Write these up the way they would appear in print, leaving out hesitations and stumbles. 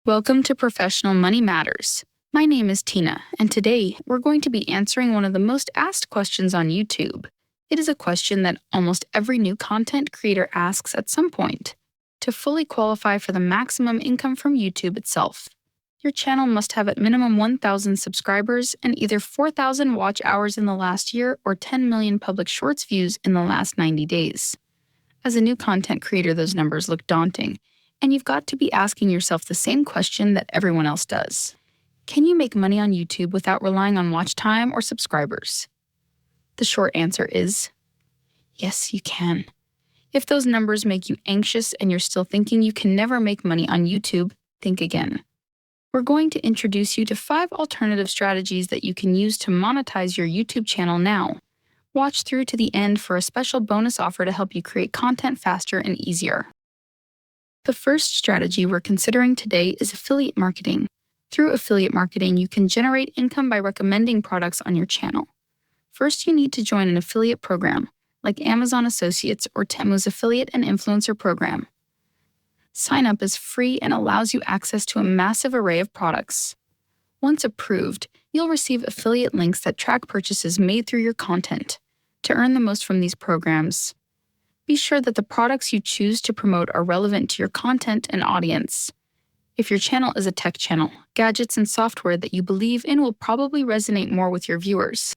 Welcome to Professional Money Matters. My name is Tina, and today we're going to be answering one of the most asked questions on YouTube. It is a question that almost every new content creator asks at some point. To fully qualify for the maximum income from YouTube itself, your channel must have at minimum 1,000 subscribers and either 4,000 watch hours in the last year or 10 million public shorts views in the last 90 days. As a new content creator, those numbers look daunting. And you've got to be asking yourself the same question that everyone else does. Can you make money on YouTube without relying on watch time or subscribers? The short answer is yes, you can. If those numbers make you anxious and you're still thinking you can never make money on YouTube, think again. We're going to introduce you to 5 alternative strategies that you can use to monetize your YouTube channel now. Watch through to the end for a special bonus offer to help you create content faster and easier. The first strategy we're considering today is affiliate marketing. Through affiliate marketing, you can generate income by recommending products on your channel. First, you need to join an affiliate program, like Amazon Associates or Temu's Affiliate and Influencer Program. Sign up is free and allows you access to a massive array of products. Once approved, you'll receive affiliate links that track purchases made through your content. To earn the most from these programs, be sure that the products you choose to promote are relevant to your content and audience. If your channel is a tech channel, gadgets and software that you believe in will probably resonate more with your viewers.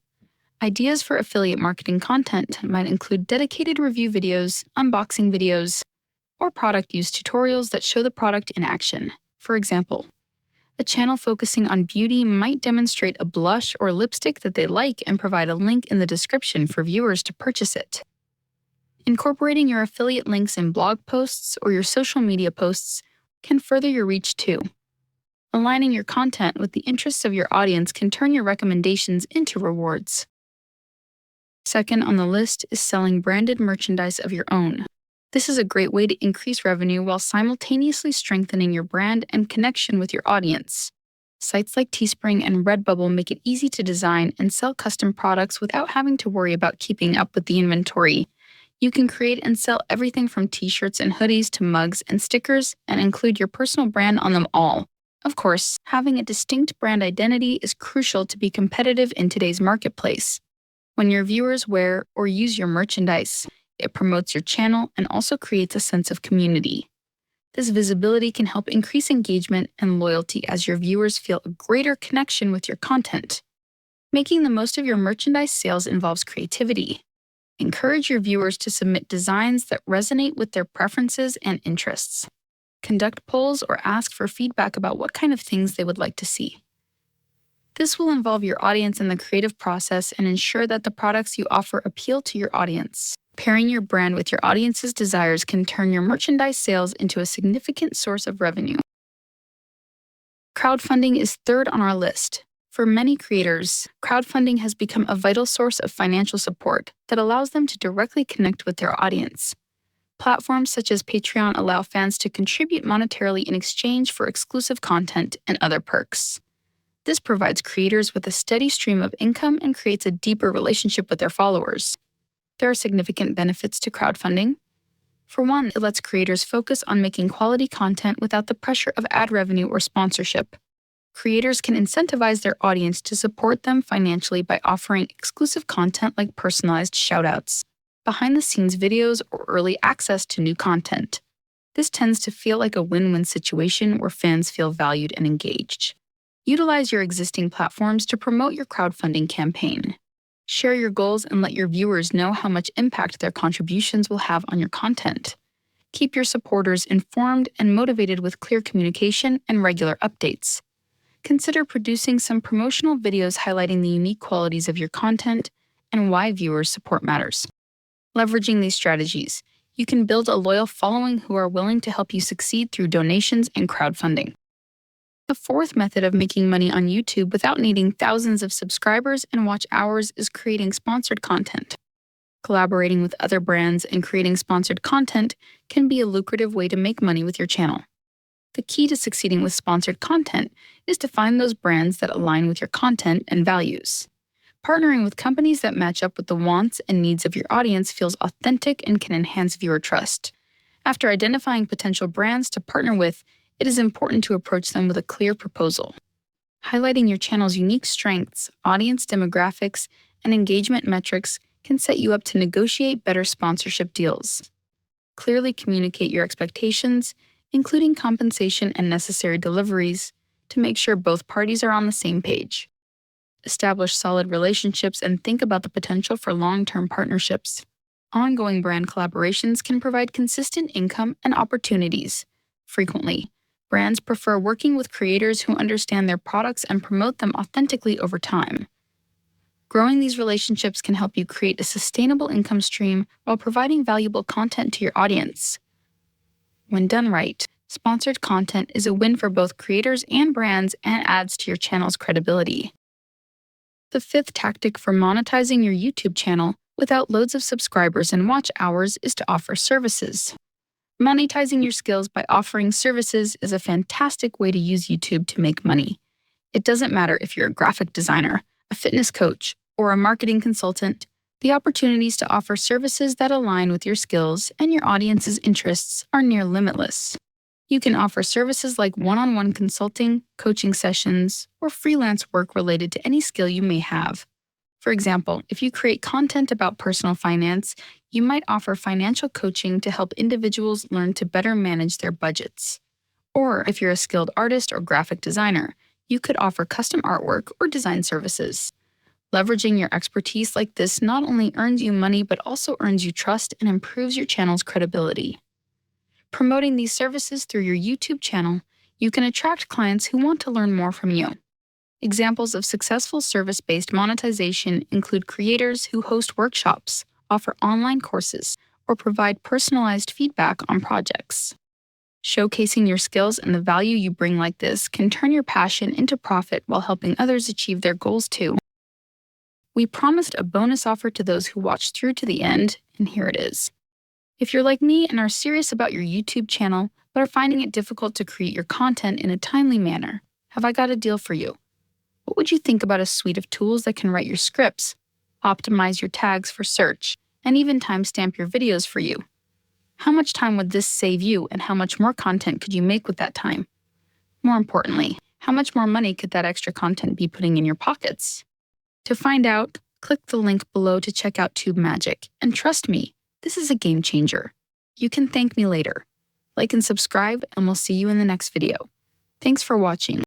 Ideas for affiliate marketing content might include dedicated review videos, unboxing videos, or product use tutorials that show the product in action. For example, a channel focusing on beauty might demonstrate a blush or lipstick that they like and provide a link in the description for viewers to purchase it. Incorporating your affiliate links in blog posts or your social media posts can further your reach too. Aligning your content with the interests of your audience can turn your recommendations into rewards. Second on the list is selling branded merchandise of your own. This is a great way to increase revenue while simultaneously strengthening your brand and connection with your audience. Sites like Teespring and Redbubble make it easy to design and sell custom products without having to worry about keeping up with the inventory. You can create and sell everything from t-shirts and hoodies to mugs and stickers and include your personal brand on them all. Of course, having a distinct brand identity is crucial to be competitive in today's marketplace. When your viewers wear or use your merchandise, it promotes your channel and also creates a sense of community. This visibility can help increase engagement and loyalty as your viewers feel a greater connection with your content. Making the most of your merchandise sales involves creativity. Encourage your viewers to submit designs that resonate with their preferences and interests. Conduct polls or ask for feedback about what kind of things they would like to see. This will involve your audience in the creative process and ensure that the products you offer appeal to your audience. Pairing your brand with your audience's desires can turn your merchandise sales into a significant source of revenue. Crowdfunding is third on our list. For many creators, crowdfunding has become a vital source of financial support that allows them to directly connect with their audience. Platforms such as Patreon allow fans to contribute monetarily in exchange for exclusive content and other perks. This provides creators with a steady stream of income and creates a deeper relationship with their followers. There are significant benefits to crowdfunding. For one, it lets creators focus on making quality content without the pressure of ad revenue or sponsorship. Creators can incentivize their audience to support them financially by offering exclusive content like personalized shoutouts, behind-the-scenes videos, or early access to new content. This tends to feel like a win-win situation where fans feel valued and engaged. Utilize your existing platforms to promote your crowdfunding campaign. Share your goals and let your viewers know how much impact their contributions will have on your content. Keep your supporters informed and motivated with clear communication and regular updates. Consider producing some promotional videos highlighting the unique qualities of your content and why viewers' support matters. Leveraging these strategies, you can build a loyal following who are willing to help you succeed through donations and crowdfunding. The fourth method of making money on YouTube without needing thousands of subscribers and watch hours is creating sponsored content. Collaborating with other brands and creating sponsored content can be a lucrative way to make money with your channel. The key to succeeding with sponsored content is to find those brands that align with your content and values. Partnering with companies that match up with the wants and needs of your audience feels authentic and can enhance viewer trust. After identifying potential brands to partner with, It is important to approach them with a clear proposal. Highlighting your channel's unique strengths, audience demographics, and engagement metrics can set you up to negotiate better sponsorship deals. Clearly communicate your expectations, including compensation and necessary deliveries, to make sure both parties are on the same page. Establish solid relationships and think about the potential for long-term partnerships. Ongoing brand collaborations can provide consistent income and opportunities. Frequently, brands prefer working with creators who understand their products and promote them authentically over time. Growing these relationships can help you create a sustainable income stream while providing valuable content to your audience. When done right, sponsored content is a win for both creators and brands and adds to your channel's credibility. The fifth tactic for monetizing your YouTube channel without loads of subscribers and watch hours is to offer services. Monetizing your skills by offering services is a fantastic way to use YouTube to make money. It doesn't matter if you're a graphic designer, a fitness coach, or a marketing consultant. The opportunities to offer services that align with your skills and your audience's interests are near limitless. You can offer services like one-on-one consulting, coaching sessions, or freelance work related to any skill you may have. For example, if you create content about personal finance, you might offer financial coaching to help individuals learn to better manage their budgets. Or if you're a skilled artist or graphic designer, you could offer custom artwork or design services. Leveraging your expertise like this not only earns you money but also earns you trust and improves your channel's credibility. Promoting these services through your YouTube channel, you can attract clients who want to learn more from you. Examples of successful service-based monetization include creators who host workshops, offer online courses, or provide personalized feedback on projects. Showcasing your skills and the value you bring like this can turn your passion into profit while helping others achieve their goals too. We promised a bonus offer to those who watched through to the end, and here it is. If you're like me and are serious about your YouTube channel, but are finding it difficult to create your content in a timely manner, have I got a deal for you. What would you think about a suite of tools that can write your scripts, optimize your tags for search, and even timestamp your videos for you? How much time would this save you, and how much more content could you make with that time? More importantly, how much more money could that extra content be putting in your pockets? To find out, click the link below to check out Tube Magic, and trust me, this is a game changer. You can thank me later. Like and subscribe, and we'll see you in the next video. Thanks for watching.